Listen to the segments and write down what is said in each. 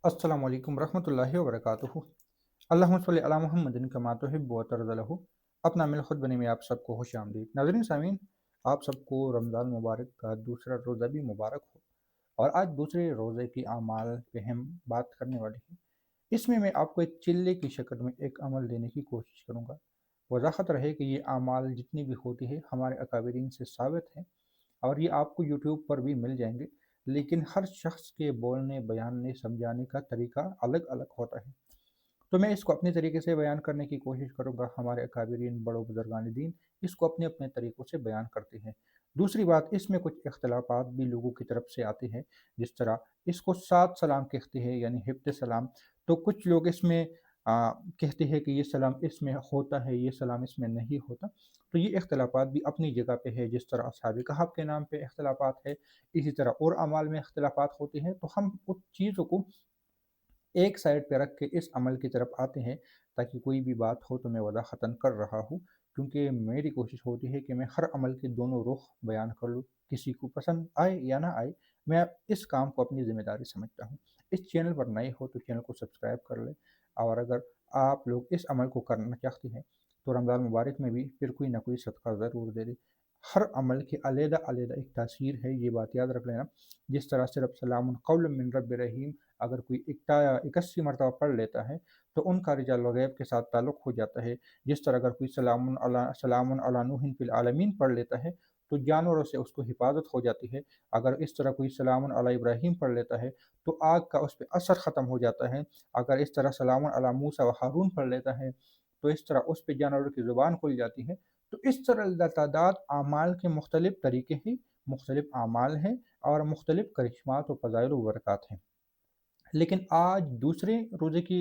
अस्सलामु अलैकुम रहमतुल्लाहि व बरकातुहू। अल्लाहुम्मा सल्लि अला मुहम्मदिन कमा तुहिब्बु व तर्ज़ा। अपना मिल खुद बनी में आप सबको खुश आमदीद। नाज़रीन सामीन, आप सबको रमज़ान मुबारक का दूसरा रोज़ा भी मुबारक हो। और आज दूसरे रोज़े की आमाल पे हम बात करने वाले हैं। इसमें मैं आपको एक चिल्ले की शक्ल में एक अमल देने की कोशिश करूँगा। वजाहत रहे कि ये आमाल जितनी भी होती है हमारे अकाबिरीन से साबित है और ये आपको यूट्यूब पर भी मिल जाएंगे। लेकिन हर शख्स के बोलने, बयानने, समझाने का तरीका अलग अलग होता है। तो मैं इसको अपने तरीके से बयान करने की कोशिश करूँगा। हमारे अकाबिरीन बड़ों बुजुर्गान दीन इसको अपने अपने तरीक़ों से बयान करते हैं। दूसरी बात, इसमें कुछ इख्तलाफात भी लोगों की तरफ से आते हैं। जिस तरह इसको सात सलाम कहते हैं, यानी हिब्त सलाम। तो कुछ लोग इसमें कहते हैं कि ये सलाम इसमें होता है, ये सलाम इसमें नहीं होता। तो ये इख्तलाफात भी अपनी जगह पे है। जिस तरह अस्हाब कहफ के नाम पे इख्तलाफात है, इसी तरह और अमाल में इख्तलाफात होते हैं। तो हम उस चीज़ों को एक साइड पे रख के इस अमल की तरफ आते हैं, ताकि कोई भी बात हो तो मैं वज़ाहतन कर रहा हूँ। क्योंकि मेरी कोशिश होती है कि मैं हर अमल के दोनों रुख बयान कर लूँ, किसी को पसंद आए या ना आए, मैं इस काम को अपनी ज़िम्मेदारी समझता हूँ। इस चैनल पर नए हो तो चैनल को सब्सक्राइब कर लें। और अगर आप लोग इस अमल को करना चाहते हैं तो रमज़ान मुबारक में भी फिर कोई ना कोई सदका ज़रूर दे दें। हर अमल की अलग-अलग एक तासीर है, ये बात याद रख लेना। जिस तरह सिर्फ सलामुन कौलन मिन रब्बिर रहीम अगर कोई 81 मरतबा पढ़ लेता है तो उनका रिजाल वगैब के साथ ताल्लुक़ हो जाता है। जिस तरह अगर कोई सलामुन अला नूहिन फ़िल आलमीन पढ़ लेता है तो जानवरों से उसको हिफाजत हो जाती है। अगर इस तरह कोई सलामुन अला इब्राहीम पढ़ लेता है तो आग का उस पे असर ख़त्म हो जाता है। अगर इस तरह सलामुन अला मूसा व हारून पढ़ लेता है तो इस तरह उस पे जानवरों की ज़ुबान खुल जाती है। तो इस तरह तादाद अमाल के मुख्तलिफ़ तरीके हैं, मुख्तलिफ़ अमाल हैं और मुख्तलिफ़ करिश्मात व फ़ज़ाइल व बरक़ात हैं। लेकिन आज दूसरे रोज़े की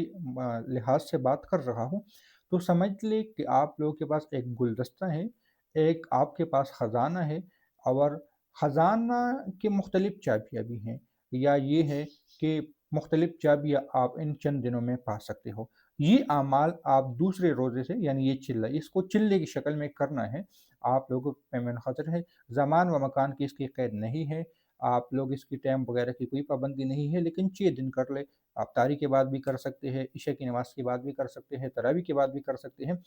लिहाज से बात कर रहा हूँ, तो समझ लें कि आप लोगों के पास एक गुलदस्ता है, एक आपके पास ख़ज़ाना है और ख़ज़ाना की मुख्तलिफ़ चाबियाँ भी हैं। या ये है कि मुख्तलिफ़ चाबियाँ आप इन चंद दिनों में पा सकते हो। ये अमाल आप दूसरे रोज़े से, यानी ये चिल्ला, इसको चिल्ले की शक्ल में करना है। आप लोगों पे मुनहसर है, ज़मान व मकान की इसकी क़ैद नहीं है। आप लोग इसकी टाइम वगैरह की कोई पाबंदी नहीं है, लेकिन 6 दिन कर ले। आप तारी के बाद भी कर सकते हैं, इशा की नमाज़ के बाद भी कर सकते हैं, तरावी के बाद भी कर सकते हैं।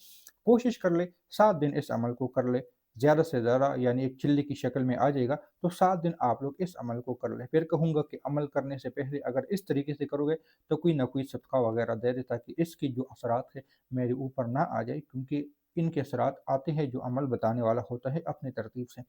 कोशिश कर ले 7 दिन इस अमल को कर ले, ज़्यादा से ज़्यादा, यानी एक चिल्ले की शक्ल में आ जाएगा तो 7 दिन आप लोग इस अमल को कर लें। फिर कहूँगा कि अमल करने से पहले अगर इस तरीके से करोगे तो कोई ना कोई सदका वगैरह दे दे, ताकि इसकी जो असरात है मेरे ऊपर ना आ जाए। क्योंकि इनके असरात आते हैं जो अमल बताने वाला होता है अपनी तरतीब से।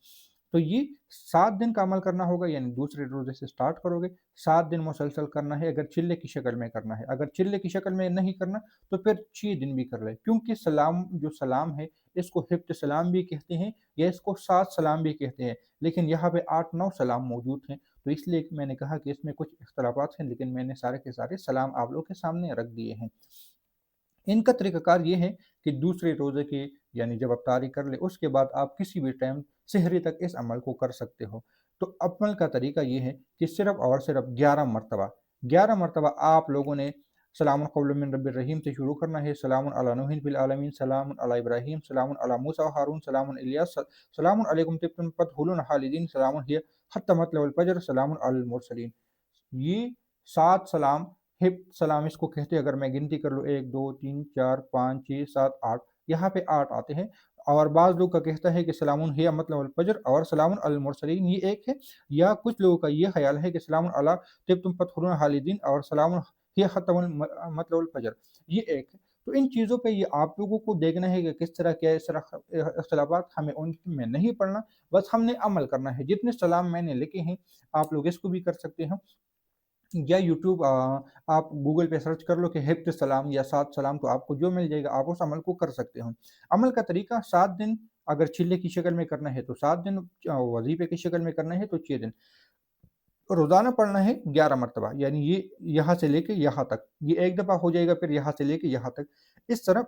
तो ये 7 दिन का अमल करना होगा, यानी दूसरे रोज़े से स्टार्ट करोगे, 7 दिन मुसलसल करना है अगर चिल्ले की शक्ल में करना है। अगर चिल्ले की शक्ल में नहीं करना तो फिर 6 दिन भी कर ले। क्योंकि सलाम जो सलाम है इसको हिब्त सलाम भी कहते हैं या इसको 7 सलाम भी कहते हैं। लेकिन यहाँ पे 8-9 सलाम मौजूद हैं, तो इसलिए मैंने कहा कि इसमें कुछ इख्तलाफात हैं, लेकिन मैंने सारे के सारे सलाम आप लोगों के सामने रख दिए हैं। इनका तरीक़ाकार ये है कि दूसरे रोज़े के, यानी जब अफ्तारी कर ले उसके बाद आप किसी भी टाइम सेहरी तक इस अमल को कर सकते हो। तो अमल का तरीका ये है कि सिर्फ़ और सिर्फ़ 11 मरतबा आप लोगों ने सलामुन कौलुम मिन रब्बिर रहीम से शुरू करना है। सलामुन अला नूहिन फ़िल आलमीन, सलामुन अला इब्राहीम, सलामुन अला मूसा व हारून, सलामुन इल्यास, सलामुन अलैकुम तिब्तुम फदखुलून खालिदीन, सलामुन हिय हत्ता मतलउल फ़ज्र, सलामुन अलल मुरसलीन। ये 7 सलाम हिब सलाम इसको कहते हैं। अगर मैं गिनती कर लूँ 1, 2, 3, 4, 5, 6, 7, 8, यहाँ पे 8 आते हैं। और बाज़ लोग का कहता है कि सलामुन हिय मतलउल फ़ज्र और सलामुन अलल मुरसलीन ये एक है। या कुछ लोगों का ये ख़्याल है कि सलामुन अला तिब्तुम फदखुलून खालिदीन और सलामुन हिय हत्ता मतलउल फ़ज्र ये एक है। तो इन चीज़ों पे ये आप लोगों को देखना है कि किस तरह क्या इख्तलाफात, हमें उनमें नहीं पड़ना, बस हमने अमल करना है। जितने सलाम मैंने लिखे हैं आप लोग इसको भी कर सकते हो। या यूट्यूब आप गूगल पे सर्च कर लो कि हिब्त सलाम या 7 सलाम, तो आपको जो मिल जाएगा आप उस अमल को कर सकते हो। अमल का तरीका 7 दिन अगर चिल्ले की शक्ल में करना है तो 7 दिन, वज़ीफ़े की शक्ल में करना है तो 6 दिन। रोज़ाना पढ़ना है 11 मरतबा, यानी ये यहाँ से लेके यहाँ तक, ये एक दफ़ा हो जाएगा, फिर यहाँ से लेके यहाँ तक, इस तरह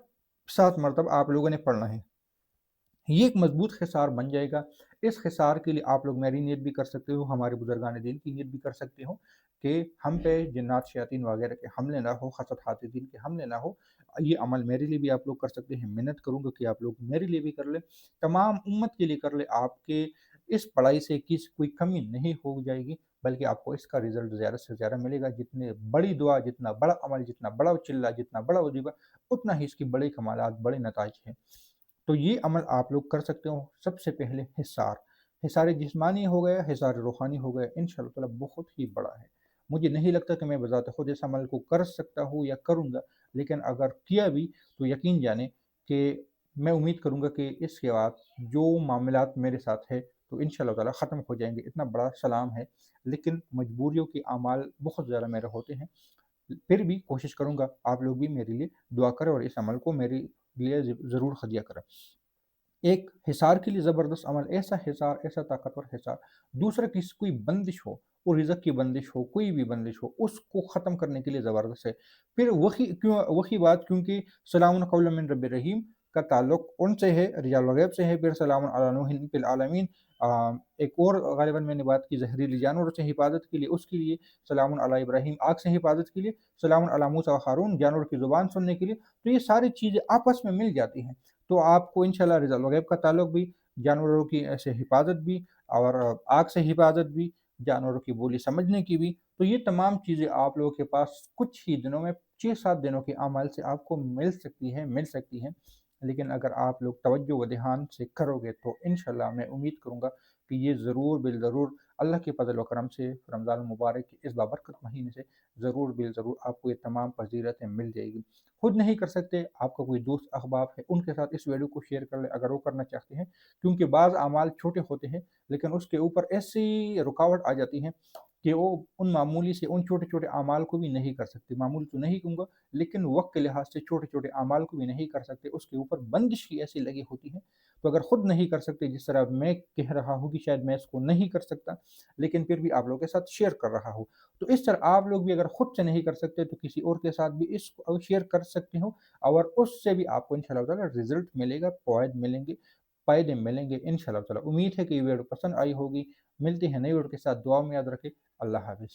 7 मरतबा आप लोगों ने पढ़ना है। ये एक मजबूत हिसार बन जाएगा। इस हिसार के लिए आप लोग मेरी नियत भी कर सकते हो, हमारे बुजुर्गान दीन की नियत भी कर सकते हो कि हम पे जिन्नात शयातीन वगैरह के हमले ना हो, हसद हासिदीन के हमले ना हो। ये अमल मेरे लिए भी आप लोग कर सकते हैं। मिन्नत करूँगा कि आप लोग मेरे लिए भी कर लें, तमाम उम्मत के लिए कर लें। आपके इस पढ़ाई से किस कोई कमी नहीं हो जाएगी। بلکہ آپ کو اس کا رزلٹ زیادہ سے زیادہ ملے گا. جتنے بڑی دعا، جتنا بڑا عمل، جتنا بڑا چلہ، جتنا بڑا وظیفہ، اتنا ہی اس کی بڑے کمالات، بڑے نتائج ہیں. تو یہ عمل آپ لوگ کر سکتے ہو. سب سے پہلے حصار جسمانی ہو گیا، حصار روحانی ہو گیا، انشاءاللہ تعالیٰ بہت ہی بڑا ہے. مجھے نہیں لگتا کہ میں بذات خود اس عمل کو کر سکتا ہوں یا کروں گا، لیکن اگر کیا بھی تو یقین جانیں کہ میں امید کروں گا کہ اس کے بعد جو معاملات میرے ساتھ ہے تو انشاءاللہ تعالیٰ ختم ہو جائیں گے. اتنا بڑا سلام ہے، لیکن مجبوریوں کے اعمال بہت زیادہ میرے ہوتے ہیں. پھر بھی کوشش کروں گا آپ لوگ بھی میرے لیے دعا کریں اور اس عمل کو میرے لیے ضرور ہدیہ کریں. ایک حصار کے لیے زبردست عمل، ایسا حصار، ایسا طاقتور حصار، دوسرا کسی کوئی بندش ہو، وہ رزق کی بندش ہو، کوئی بھی بندش ہو، اس کو ختم کرنے کے لیے زبردست ہے. پھر وہی بات، کیونکہ سلام قولا من رب رحیم کا تعلق ان سے ہے، رجال الغیب سے ہے. پھر سلام علی نوح فی العالمین. ایک اور غالباً میں نے بات کی زہریلی جانوروں سے حفاظت کے لیے، اس کے لیے سلام علی ابراہیم. آگ سے حفاظت کے لیے سلام علی موسیٰ و ہارون، جانور کی زبان سننے کے لیے. تو یہ ساری چیزیں آپس میں مل جاتی ہیں. تو آپ کو انشاءاللہ رضا الغیب کا تعلق بھی، جانوروں کی سے حفاظت بھی، اور آگ سے حفاظت بھی، جانوروں کی بولی سمجھنے کی بھی. تو یہ تمام چیزیں آپ لوگوں کے پاس کچھ ہی دنوں میں، 6-7 دنوں کے اعمال سے آپ کو مل سکتی ہیں. لیکن اگر آپ لوگ توجہ و دھیان سے کرو گے تو انشاءاللہ میں امید کروں گا کہ یہ ضرور بالضرور اللہ کے فضل و کرم سے رمضان المبارک کے اس بابرکت مہینے سے ضرور بالضرور آپ کو یہ تمام فضیلتیں مل جائے گی. خود نہیں کر سکتے، آپ کا کوئی دوست احباب ہے، ان کے ساتھ اس ویڈیو کو شیئر کر لیں اگر وہ کرنا چاہتے ہیں. کیونکہ بعض اعمال چھوٹے ہوتے ہیں لیکن اس کے اوپر ایسی رکاوٹ آ جاتی ہے کہ وہ ان معمولی سے ان چھوٹے چھوٹے اعمال کو بھی نہیں کر سکتے. معمول تو نہیں کہوں گا، لیکن وقت کے لحاظ سے چھوٹے چھوٹے اعمال کو بھی نہیں کر سکتے. اس کے اوپر بندش کی ایسی لگی ہوتی ہے. تو اگر خود نہیں کر سکتے، جس طرح میں کہہ رہا ہوں کہ شاید میں اس کو نہیں کر سکتا، لیکن پھر بھی آپ لوگوں کے ساتھ شیئر کر رہا ہوں، تو اس طرح آپ لوگ بھی اگر خود سے نہیں کر سکتے تو کسی اور کے ساتھ بھی اس کو شیئر کر سکتے ہو، اور اس سے بھی آپ کو انشاءاللہ تعالیٰ رزلٹ ملے گا، فوائد ملیں گے، فائدے ملیں گے انشاءاللہ تعالیٰ. امید ہے کہ یہ ویڈیو پسند آئی ہوگی. ملتے ہیں نئی ویڈیو کے ساتھ. دعا میں یاد رکھیں. اللہ حافظ.